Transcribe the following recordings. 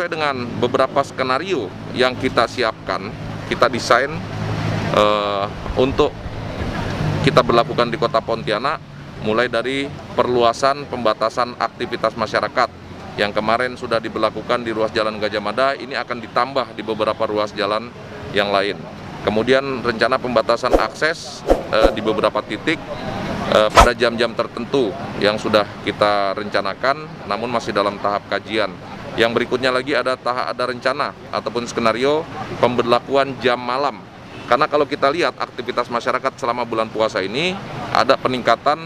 sesuai dengan beberapa skenario yang kita siapkan, kita desain untuk kita berlakukan di Kota Pontianak, mulai dari perluasan pembatasan aktivitas masyarakat yang kemarin sudah diberlakukan di ruas Jalan Gajah Mada, ini akan ditambah di beberapa ruas jalan yang lain. Kemudian rencana pembatasan akses di beberapa titik pada jam-jam tertentu yang sudah kita rencanakan, namun masih dalam tahap kajian. Yang berikutnya lagi ada rencana ataupun skenario pemberlakuan jam malam. Karena kalau kita lihat aktivitas masyarakat selama bulan puasa ini ada peningkatan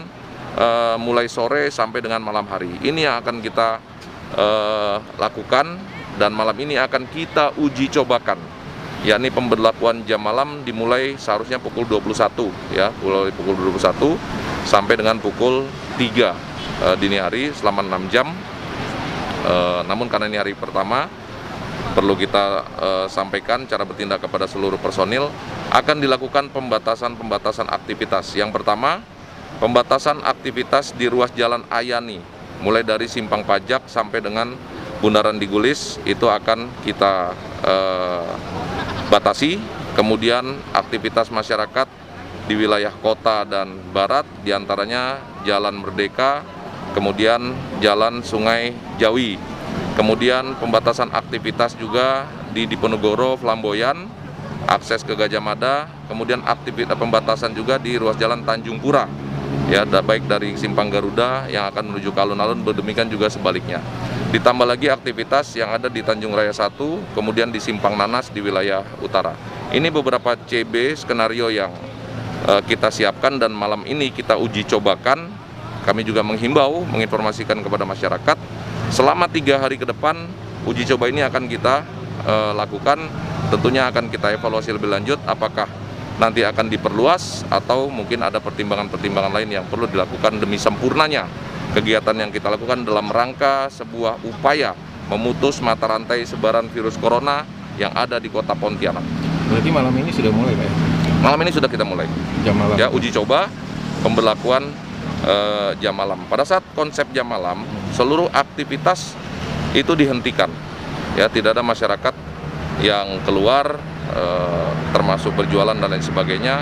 mulai sore sampai dengan malam hari. Ini yang akan kita lakukan dan malam ini akan kita uji cobakan, yakni pemberlakuan jam malam dimulai seharusnya pukul 21 ya, mulai pukul 21 sampai dengan pukul 3 dini hari selama 6 jam. Namun karena ini hari pertama, perlu kita sampaikan cara bertindak kepada seluruh personil, akan dilakukan pembatasan aktivitas. Yang pertama, pembatasan aktivitas di ruas Jalan Ayani, mulai dari Simpang Pajak sampai dengan Bundaran Digulis, itu akan kita batasi. Kemudian aktivitas masyarakat di wilayah kota dan barat, diantaranya Jalan Merdeka, kemudian Jalan Sungai Jawi. Kemudian pembatasan aktivitas juga di Diponegoro, Flamboyan, akses ke Gajah Mada, kemudian aktivitas pembatasan juga di ruas Jalan Tanjung Pura, ya, baik dari Simpang Garuda yang akan menuju ke alun-alun, demikian juga sebaliknya. Ditambah lagi aktivitas yang ada di Tanjung Raya 1, kemudian di Simpang Nanas di wilayah utara. Ini beberapa CB skenario yang kita siapkan dan malam ini kita uji cobakan. Kami juga menghimbau, menginformasikan kepada masyarakat, selama 3 hari ke depan uji coba ini akan kita lakukan. Tentunya akan kita evaluasi lebih lanjut apakah nanti akan diperluas atau mungkin ada pertimbangan-pertimbangan lain yang perlu dilakukan demi sempurnanya kegiatan yang kita lakukan dalam rangka sebuah upaya memutus mata rantai sebaran virus corona yang ada di Kota Pontianak. Berarti malam ini sudah mulai, Pak? Malam ini sudah kita mulai. Jam malam. Ya, uji coba pemberlakuan jam malam. Pada saat konsep jam malam, seluruh aktivitas itu dihentikan. Ya, tidak ada masyarakat yang keluar, termasuk berjualan dan lain sebagainya.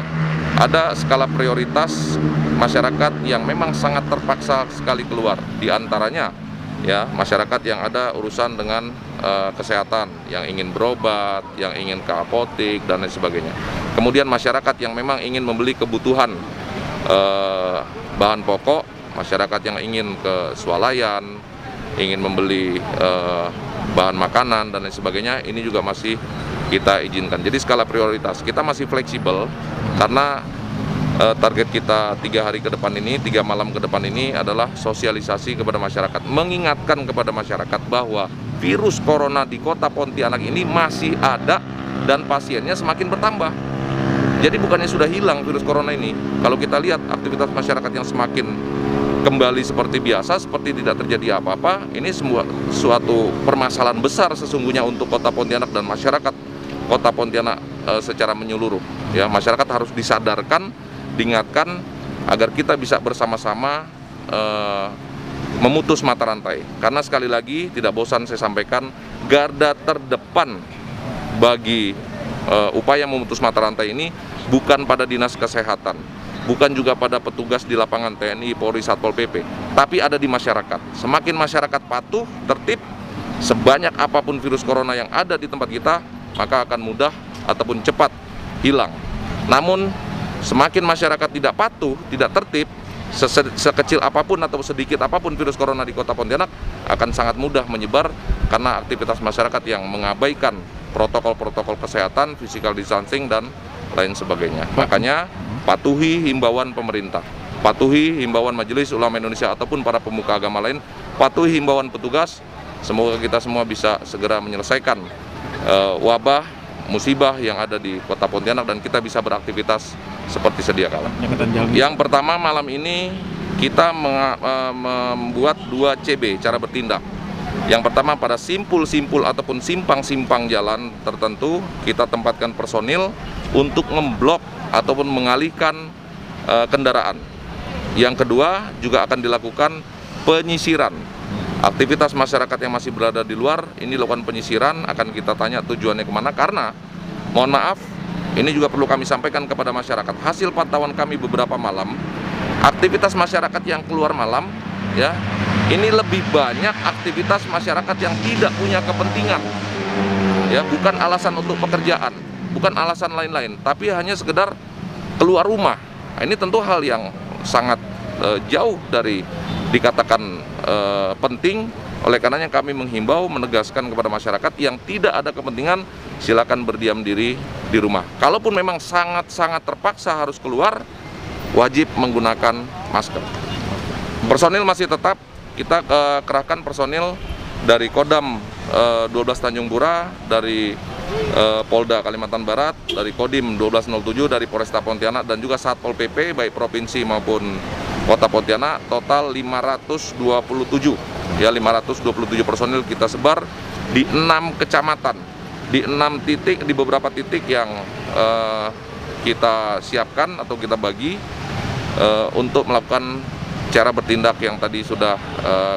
Ada skala prioritas masyarakat yang memang sangat terpaksa sekali keluar. Di antaranya, ya, masyarakat yang ada urusan dengan kesehatan, yang ingin berobat, yang ingin ke apotik dan lain sebagainya. Kemudian masyarakat yang memang ingin membeli kebutuhan bahan pokok, masyarakat yang ingin ke swalayan, ingin membeli bahan makanan dan lain sebagainya, ini juga masih kita izinkan. Jadi skala prioritas kita masih fleksibel karena target kita 3 hari ke depan ini, 3 malam ke depan ini adalah sosialisasi kepada masyarakat, mengingatkan kepada masyarakat bahwa virus corona di Kota Pontianak ini masih ada dan pasiennya semakin bertambah. Jadi bukannya sudah hilang virus corona ini. Kalau kita lihat aktivitas masyarakat yang semakin kembali seperti biasa, seperti tidak terjadi apa-apa, ini semua suatu permasalahan besar sesungguhnya untuk Kota Pontianak dan masyarakat Kota Pontianak secara menyeluruh. Ya, masyarakat harus disadarkan, diingatkan agar kita bisa bersama-sama memutus mata rantai. Karena sekali lagi tidak bosan saya sampaikan, garda terdepan bagi upaya memutus mata rantai ini bukan pada dinas kesehatan, bukan juga pada petugas di lapangan TNI, Polri, Satpol PP, tapi ada di masyarakat. Semakin masyarakat patuh, tertib, sebanyak apapun virus corona yang ada di tempat kita, maka akan mudah ataupun cepat hilang. Namun semakin masyarakat tidak patuh, tidak tertib, sekecil apapun atau sedikit apapun virus corona di Kota Pontianak akan sangat mudah menyebar karena aktivitas masyarakat yang mengabaikan protokol-protokol kesehatan, physical distancing dan lain sebagainya. Makanya patuhi himbauan pemerintah, patuhi himbauan Majelis Ulama Indonesia ataupun para pemuka agama lain, patuhi himbauan petugas. Semoga kita semua bisa segera menyelesaikan wabah, musibah yang ada di Kota Pontianak dan kita bisa beraktivitas seperti sedia kala. Yang pertama, malam ini kita membuat 2 CB cara bertindak. Yang pertama, pada simpul-simpul ataupun simpang-simpang jalan tertentu kita tempatkan personil untuk memblok ataupun mengalihkan kendaraan. Yang kedua, juga akan dilakukan penyisiran Aktivitas masyarakat yang masih berada di luar, ini lakukan penyisiran, akan kita tanya tujuannya kemana, karena mohon maaf, ini juga perlu kami sampaikan kepada masyarakat. Hasil pantauan kami beberapa malam, aktivitas masyarakat yang keluar malam, ya, ini lebih banyak aktivitas masyarakat yang tidak punya kepentingan, ya, bukan alasan untuk pekerjaan, bukan alasan lain-lain, tapi hanya sekedar keluar rumah. Nah, ini tentu hal yang sangat jauh dari dikatakan penting. Oleh karenanya kami menghimbau, menegaskan kepada masyarakat yang tidak ada kepentingan, silakan berdiam diri di rumah. Kalaupun memang sangat-sangat terpaksa harus keluar, wajib menggunakan masker. Personil masih tetap kita kerahkan personil dari Kodam 12 Tanjung Pura, dari Polda Kalimantan Barat, dari Kodim 1207, dari Polresta Pontianak, dan juga Satpol PP baik provinsi maupun Kota Pontianak. Total 527, ya, 527 personil kita sebar di 6 kecamatan, di 6 titik, di beberapa titik yang kita siapkan atau kita bagi untuk melakukan cara bertindak yang tadi sudah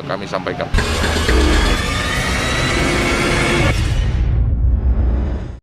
kami sampaikan.